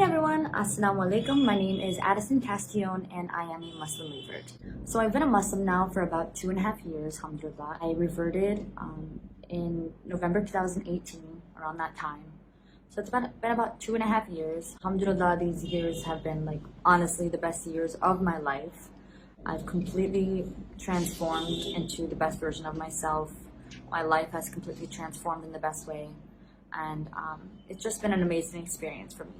Hey everyone, Assalamu alaikum. My name is Addison Castillon and I am a Muslim revert. So I've been a Muslim now for about 2.5 years, alhamdulillah. I reverted in November 2018, around that time. So it's been about 2.5 years. Alhamdulillah, these years have been honestly the best years of my life. I've completely transformed into the best version of myself. My life has completely transformed in the best way. And it's just been an amazing experience for me.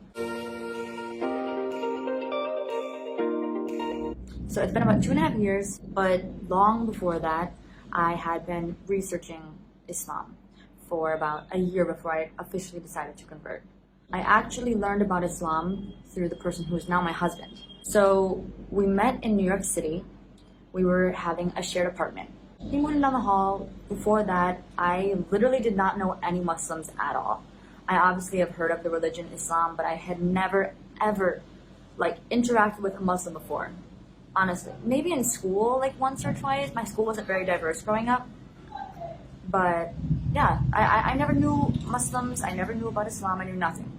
So it's been about 2.5 years, but long before that, I had been researching Islam for about a year before I officially decided to convert. I actually learned about Islam through the person who is now my husband. So we met in New York City. We were having a shared apartment. He moved down the hall. Before that, I literally did not know any Muslims at all. I obviously have heard of the religion Islam, but I had never, ever, interacted with a Muslim before. Honestly, maybe in school, once or twice. My school wasn't very diverse growing up. But yeah, I never knew Muslims. I never knew about Islam. I knew nothing.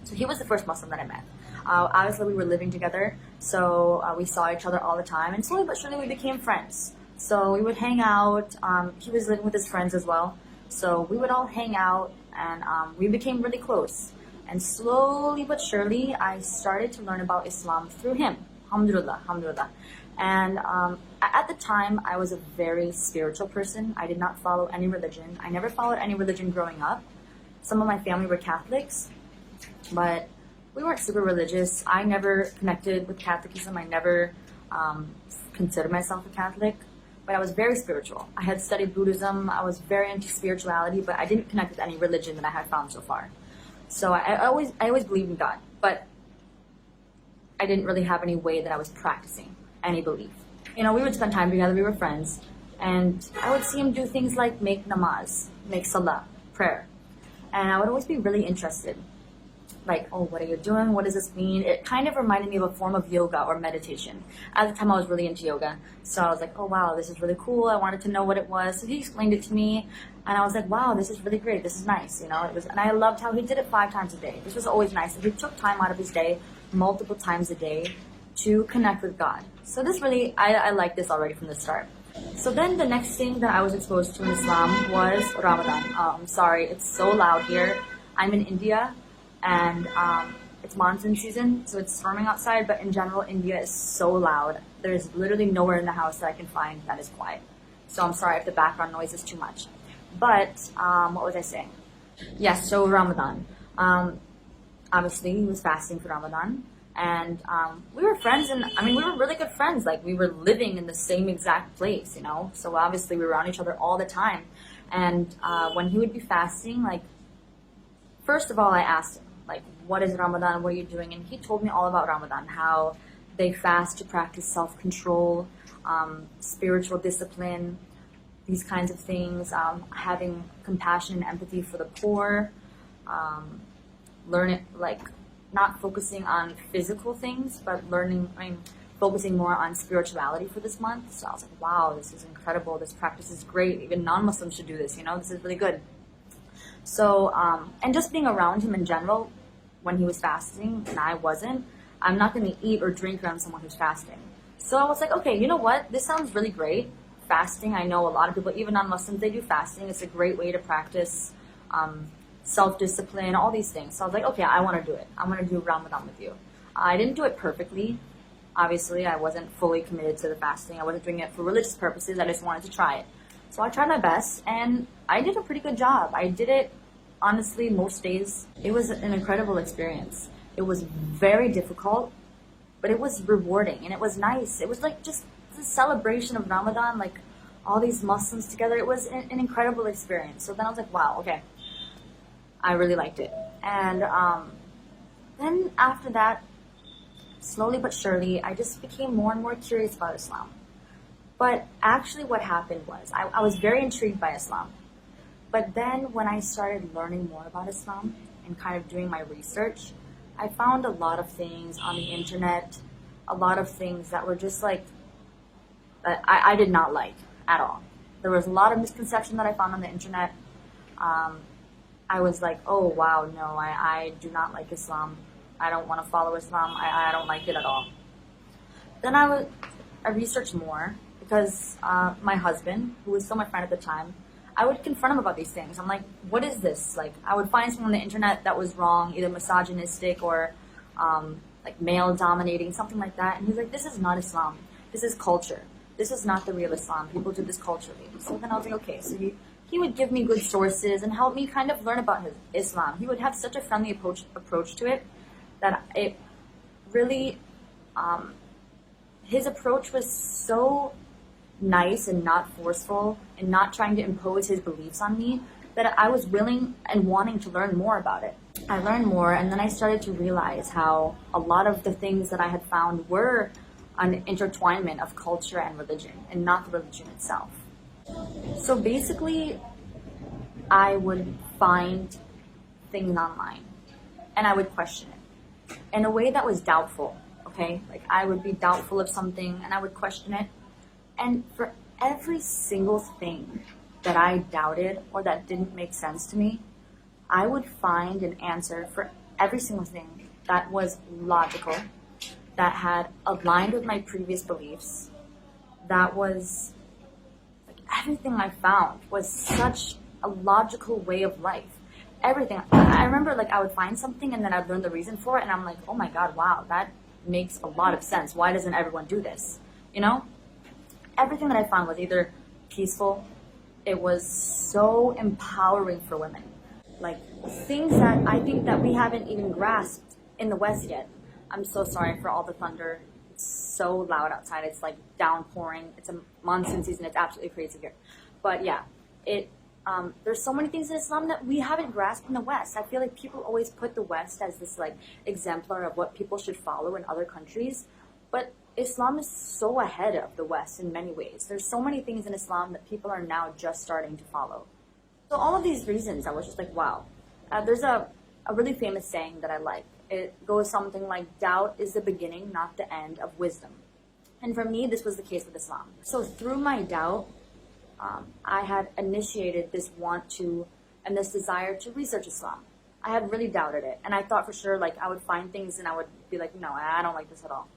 So he was the first Muslim that I met. Obviously, we were living together, so we saw each other all the time. And slowly but surely, we became friends. So we would hang out. He was living with his friends as well. So we would all hang out, and we became really close. And slowly but surely, I started to learn about Islam through him. Alhamdulillah, alhamdulillah. And at the time, I was a very spiritual person. I did not follow any religion. I never followed any religion growing up. Some of my family were Catholics, but we weren't super religious. I never connected with Catholicism. I never considered myself a Catholic, but I was very spiritual. I had studied Buddhism. I was very into spirituality, but I didn't connect with any religion that I had found so far. So I always believed in God, but I didn't really have any way that I was practicing any belief. We would spend time together, we were friends, and I would see him do things like make namaz, make salah, prayer. And I would always be really interested. Oh, what are you doing? What does this mean? It kind of reminded me of a form of yoga or meditation. At the time, I was really into yoga. So I was like, oh, wow, this is really cool. I wanted to know what it was. So he explained it to me. And I was like, wow, this is really great. This is nice. And I loved how he did it 5 times a day. This was always nice. And he took time out of his day, multiple times a day, to connect with God. So this really, I liked this already from the start. So then the next thing that I was exposed to in Islam was Ramadan. I'm sorry, it's so loud here. I'm in India. And it's monsoon season, so it's storming outside, but in general, India is so loud. There's literally nowhere in the house that I can find that is quiet. So I'm sorry if the background noise is too much. But, what was I saying? Yes, so Ramadan. Obviously, he was fasting for Ramadan, and we were friends, and we were really good friends. We were living in the same exact place, So obviously, we were around each other all the time. And when he would be fasting, first of all, I asked him, what is Ramadan? What are you doing? And he told me all about Ramadan, how they fast to practice self-control, spiritual discipline, these kinds of things, having compassion and empathy for the poor, not focusing on physical things, but focusing more on spirituality for this month. So I was like, wow, this is incredible. This practice is great. Even non-Muslims should do this, This is really good. So, and just being around him in general, when he was fasting and I wasn't, I'm not going to eat or drink around someone who's fasting. So I was like, okay, you know what? This sounds really great. Fasting, I know a lot of people, even non-Muslims, they do fasting. It's a great way to practice self-discipline, all these things. So I was like, okay, I want to do it. I want to do Ramadan with you. I didn't do it perfectly. Obviously, I wasn't fully committed to the fasting. I wasn't doing it for religious purposes. I just wanted to try it. So I tried my best, and I did a pretty good job. I did it, honestly, most days. It was an incredible experience. It was very difficult, but it was rewarding, and it was nice. It was just the celebration of Ramadan, all these Muslims together. It was an incredible experience. So then I was like, wow, okay. I really liked it. And then after that, slowly but surely, I just became more and more curious about Islam. But actually what happened was, I was very intrigued by Islam. But then when I started learning more about Islam and kind of doing my research, I found a lot of things on the internet, a lot of things that were just that I did not like at all. There was a lot of misconception that I found on the internet. I was like, oh wow, no, I do not like Islam. I don't want to follow Islam. I don't like it at all. Then I researched more because my husband, who was still my friend at the time, I would confront him about these things. I'm like, what is this? Like, I would find something on the internet that was wrong, either misogynistic or like male dominating, something like that. And he's like, this is not Islam. This is culture. This is not the real Islam. People do this culturally. So then I was like, okay. So he would give me good sources and help me kind of learn about his Islam. He would have such a friendly approach to it that it really, his approach was so nice and not forceful and not trying to impose his beliefs on me that I was willing and wanting to learn more about it. I learned more, and then I started to realize how a lot of the things that I had found were an intertwinement of culture and religion and not the religion itself. So basically, I would find things online and I would question it in a way that was doubtful, okay? Like, I would be doubtful of something and I would question it. And for every single thing that I doubted or that didn't make sense to me, I would find an answer for every single thing that was logical, that had aligned with my previous beliefs, that was, like, everything I found was such a logical way of life. Everything. I remember, like, I would find something and then I'd learn the reason for it and I'm like, oh my God, wow, that makes a lot of sense. Why doesn't everyone do this? You know? Everything that I found was either peaceful, it was so empowering for women. Like, things that I think that we haven't even grasped in the West yet. I'm so sorry for all the thunder. It's so loud outside. It's like downpouring. It's a monsoon season. It's absolutely crazy here. But yeah, there's so many things in Islam that we haven't grasped in the West. I feel like people always put the West as this like exemplar of what people should follow in other countries. But Islam is so ahead of the West in many ways. There's so many things in Islam that people are now just starting to follow. So all of these reasons, I was just like, wow. There's a really famous saying that I like. It goes something like, doubt is the beginning, not the end, of wisdom. And for me, this was the case with Islam. So through my doubt, I had initiated this want to and this desire to research Islam. I had really doubted it. And I thought for sure, like, I would find things and I would be like, no, I don't like this at all.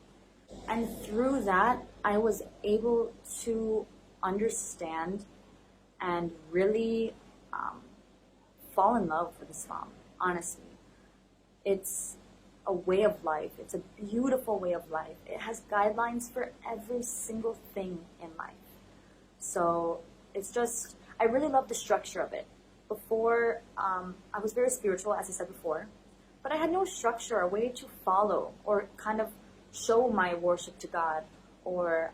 And through that, I was able to understand and really fall in love with Islam, honestly. It's a way of life. It's a beautiful way of life. It has guidelines for every single thing in life. So it's just, I really love the structure of it. Before, I was very spiritual, as I said before, but I had no structure, a way to follow or kind of show my worship to God or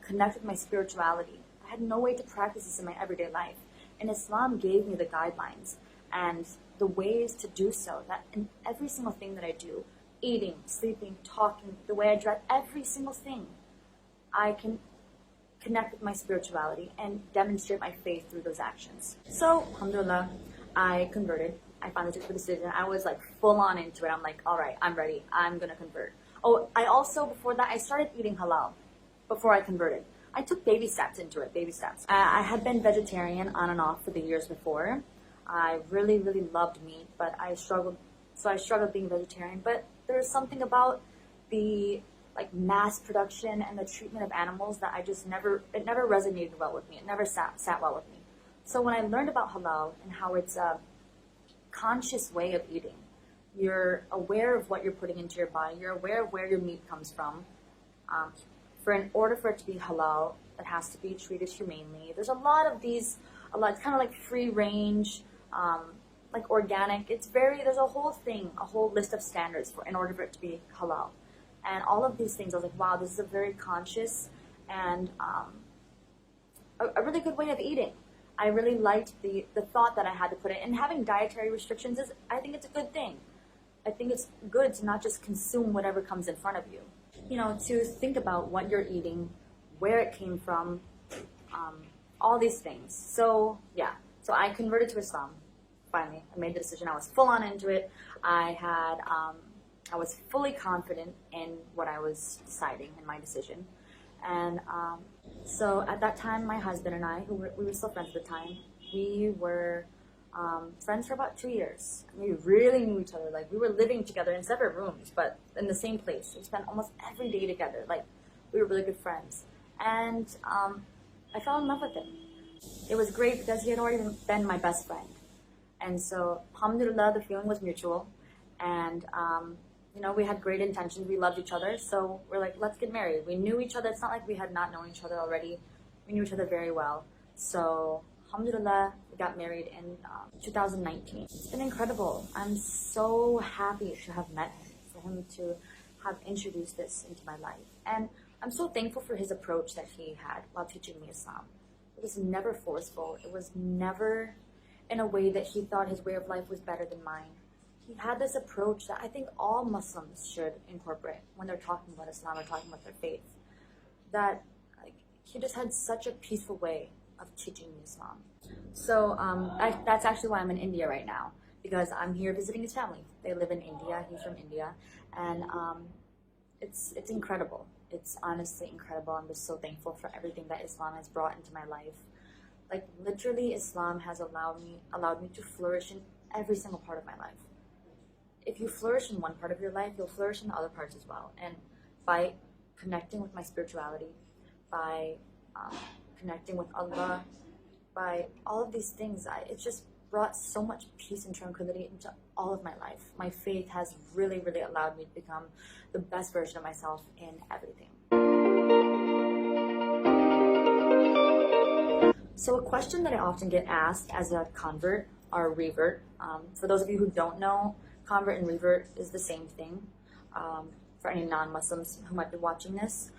connect with my spirituality. I had no way to practice this in my everyday life. And Islam gave me the guidelines and the ways to do so, that in every single thing that I do, eating, sleeping, talking, the way I dress, every single thing, I can connect with my spirituality and demonstrate my faith through those actions. So, alhamdulillah, I converted. I finally took the decision. I was like full on into it. I'm like, all right, I'm ready. I'm going to convert. Oh, I also, before that, I started eating halal before I converted. I took baby steps into it, baby steps. I had been vegetarian on and off for the years before. I really, really loved meat, but I struggled being vegetarian. But there's something about the like mass production and the treatment of animals that it never resonated well with me. It never sat well with me. So when I learned about halal and how it's a conscious way of eating, you're aware of what you're putting into your body, you're aware of where your meat comes from. In order for it to be halal, it has to be treated humanely. There's a lot of these, it's kind of like free range, like organic. There's a whole thing, a whole list of standards in order for it to be halal. And all of these things, I was like, wow, this is a very conscious and a really good way of eating. I really liked the thought that I had to put it. And having dietary restrictions I think it's a good thing. I think it's good to not just consume whatever comes in front of you. You know, to think about what you're eating, where it came from, all these things. So, yeah. So I converted to Islam, finally. I made the decision. I was full on into it. I was fully confident in what I was deciding in my decision. And so at that time, my husband and I, we were still friends at the time, we were friends for about 2 years. We really knew each other. Like, we were living together in separate rooms, but in the same place. We spent almost every day together. Like, we were really good friends. And I fell in love with him. It was great because he had already been my best friend. And so, alhamdulillah, the feeling was mutual. And, we had great intentions. We loved each other. So we're like, let's get married. We knew each other. It's not like we had not known each other already. We knew each other very well. So, alhamdulillah, we got married in 2019. It's been incredible. I'm so happy to have met him, for him to have introduced this into my life. And I'm so thankful for his approach that he had while teaching me Islam. It was never forceful. It was never in a way that he thought his way of life was better than mine. He had this approach that I think all Muslims should incorporate when they're talking about Islam or talking about their faith. That he just had such a peaceful way of teaching me Islam. So that's actually why I'm in India right now, because I'm here visiting his family. They live in India. He's from India, and it's incredible. It's honestly incredible. I'm just so thankful for everything that Islam has brought into my life. Like, literally, Islam has allowed me to flourish in every single part of my life. If you flourish in one part of your life, you'll flourish in the other parts as well. And by connecting with my spirituality, by connecting with Allah, by all of these things, it's just brought so much peace and tranquility into all of my life. My faith has really, really allowed me to become the best version of myself in everything. So a question that I often get asked as a convert are revert. For those of you who don't know, convert and revert is the same thing. For any non-Muslims who might be watching this,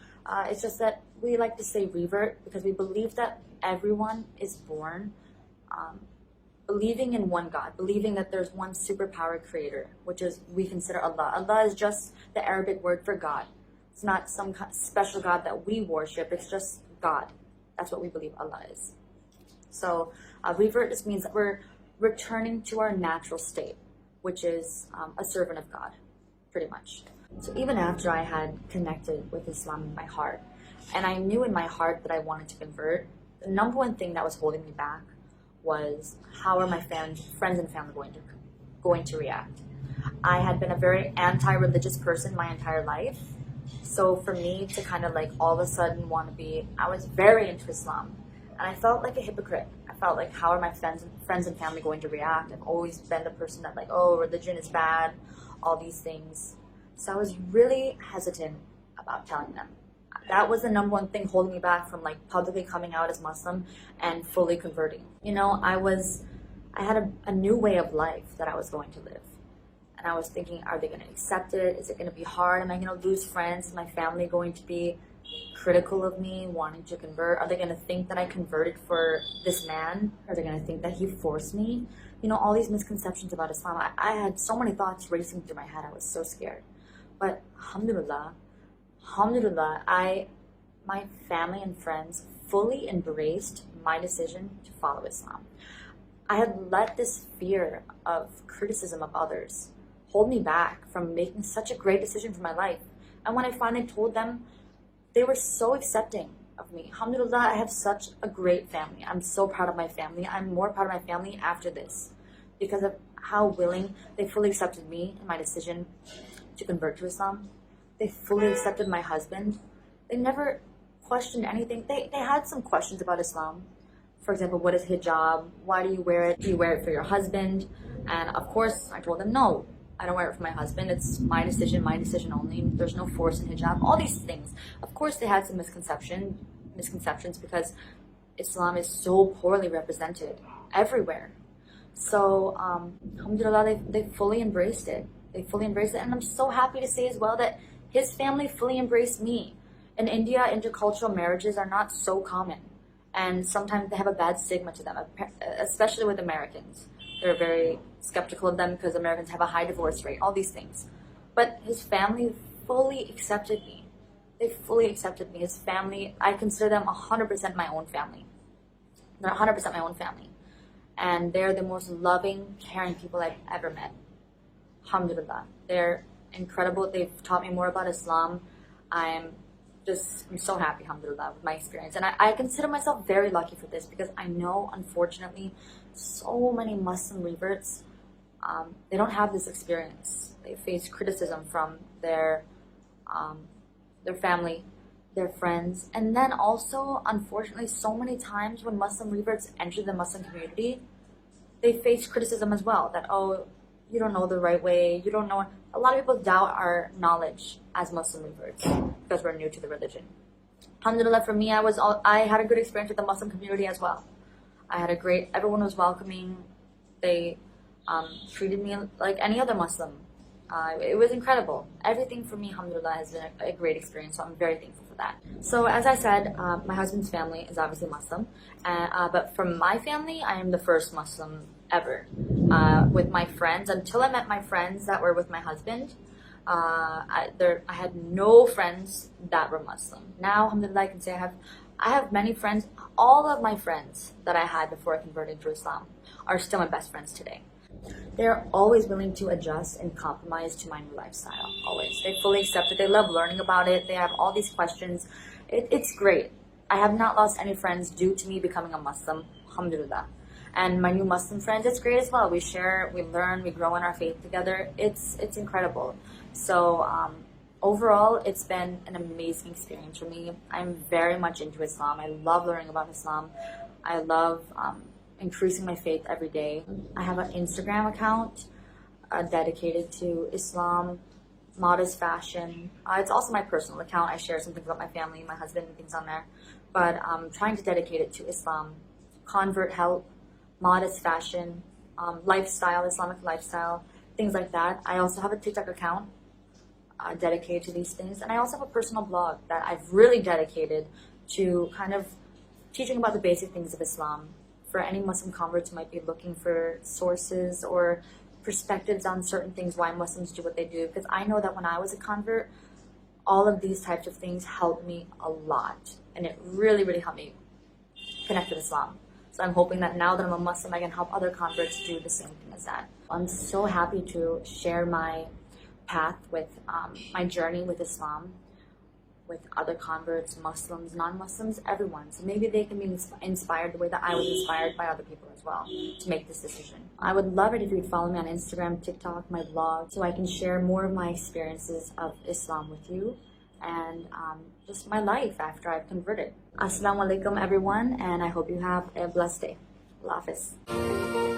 it's just that we like to say revert because we believe that everyone is born believing in one God, believing that there's one superpower creator, which is we consider Allah. Allah is just the Arabic word for God. It's not some special God that we worship. It's just God. That's what we believe Allah is. So revert just means that we're returning to our natural state, which is a servant of God, pretty much. So even after I had connected with Islam in my heart, and I knew in my heart that I wanted to convert, the number one thing that was holding me back was how are my friends and family going to react. I had been a very anti-religious person my entire life. So for me to kind of like all of a sudden I was very into Islam. And I felt like a hypocrite. I felt like, how are my friends and family going to react? I've always been the person that like, oh, religion is bad, all these things. So I was really hesitant about telling them. That was the number one thing holding me back from like publicly coming out as Muslim and fully converting. I had a new way of life that I was going to live. And I was thinking, are they going to accept it? Is it going to be hard? Am I going to lose friends? Is my family going to be critical of me wanting to convert? Are they going to think that I converted for this man? Are they going to think that he forced me? All these misconceptions about Islam. I had so many thoughts racing through my head. I was so scared. But alhamdulillah, my family and friends fully embraced my decision to follow Islam. I had let this fear of criticism of others hold me back from making such a great decision for my life. And when I finally told them, they were so accepting of me. Alhamdulillah, I have such a great family. I'm so proud of my family. I'm more proud of my family after this because of how willing they fully accepted me and my decision to convert to Islam. They fully accepted my husband. They never questioned anything. They had some questions about Islam. For example, what is hijab? Why do you wear it? Do you wear it for your husband? And of course, I told them, no, I don't wear it for my husband. It's my decision only. There's no force in hijab. All these things. Of course, they had some misconceptions because Islam is so poorly represented everywhere. So, alhamdulillah, they fully embraced it. And I'm so happy to say as well that his family fully embraced me. In India, intercultural marriages are not so common. And sometimes they have a bad stigma to them, especially with Americans. They're very skeptical of them because Americans have a high divorce rate, all these things. But his family fully accepted me. They fully accepted me. His family, I consider them 100% my own family. They're 100% my own family. And they're the most loving, caring people I've ever met. Alhamdulillah. They're incredible. They've taught me more about Islam. I'm I'm so happy, alhamdulillah, with my experience. And I consider myself very lucky for this because I know, unfortunately, so many Muslim reverts, they don't have this experience. They face criticism from their family, their friends, and then also, unfortunately, so many times when Muslim reverts enter the Muslim community, they face criticism as well, that, oh, you don't know the right way, you don't know. A lot of people doubt our knowledge as Muslim reverts because we're new to the religion. Alhamdulillah, for me, I had a good experience with the Muslim community as well. Everyone was welcoming. They treated me like any other Muslim. It was incredible. Everything for me, alhamdulillah, has been a great experience, so I'm very thankful for that. So as I said, my husband's family is obviously Muslim, but from my family, I am the first Muslim ever. With my friends, until I met my friends that were with my husband, I had no friends that were Muslim. Now, alhamdulillah, I can say I have many friends. All of my friends that I had before I converted to Islam are still my best friends today. They're always willing to adjust and compromise to my new lifestyle, always. They fully accept it. They love learning about it. They have all these questions. It's great. I have not lost any friends due to me becoming a Muslim, alhamdulillah. And my new Muslim friends, it's great as well. We share, we learn, we grow in our faith together. It's incredible. So overall, it's been an amazing experience for me. I'm very much into Islam. I love learning about Islam. I love increasing my faith every day. I have an Instagram account dedicated to Islam, modest fashion. It's also my personal account. I share some things about my family, my husband, and things on there. But I'm trying to dedicate it to Islam, convert help, modest fashion, lifestyle, Islamic lifestyle, things like that. I also have a TikTok account dedicated to these things. And I also have a personal blog that I've really dedicated to kind of teaching about the basic things of Islam, for any Muslim converts who might be looking for sources or perspectives on certain things, why Muslims do what they do. Because I know that when I was a convert, all of these types of things helped me a lot. And it really, really helped me connect with Islam. So I'm hoping that now that I'm a Muslim, I can help other converts do the same thing as that. I'm so happy to share my path with my journey with Islam, with other converts, Muslims, non-Muslims, everyone. So maybe they can be inspired the way that I was inspired by other people as well to make this decision. I would love it if you would follow me on Instagram, TikTok, my blog, so I can share more of my experiences of Islam with you and just my life after I've converted. Assalamu alaikum, everyone, and I hope you have a blessed day. Allah Hafiz.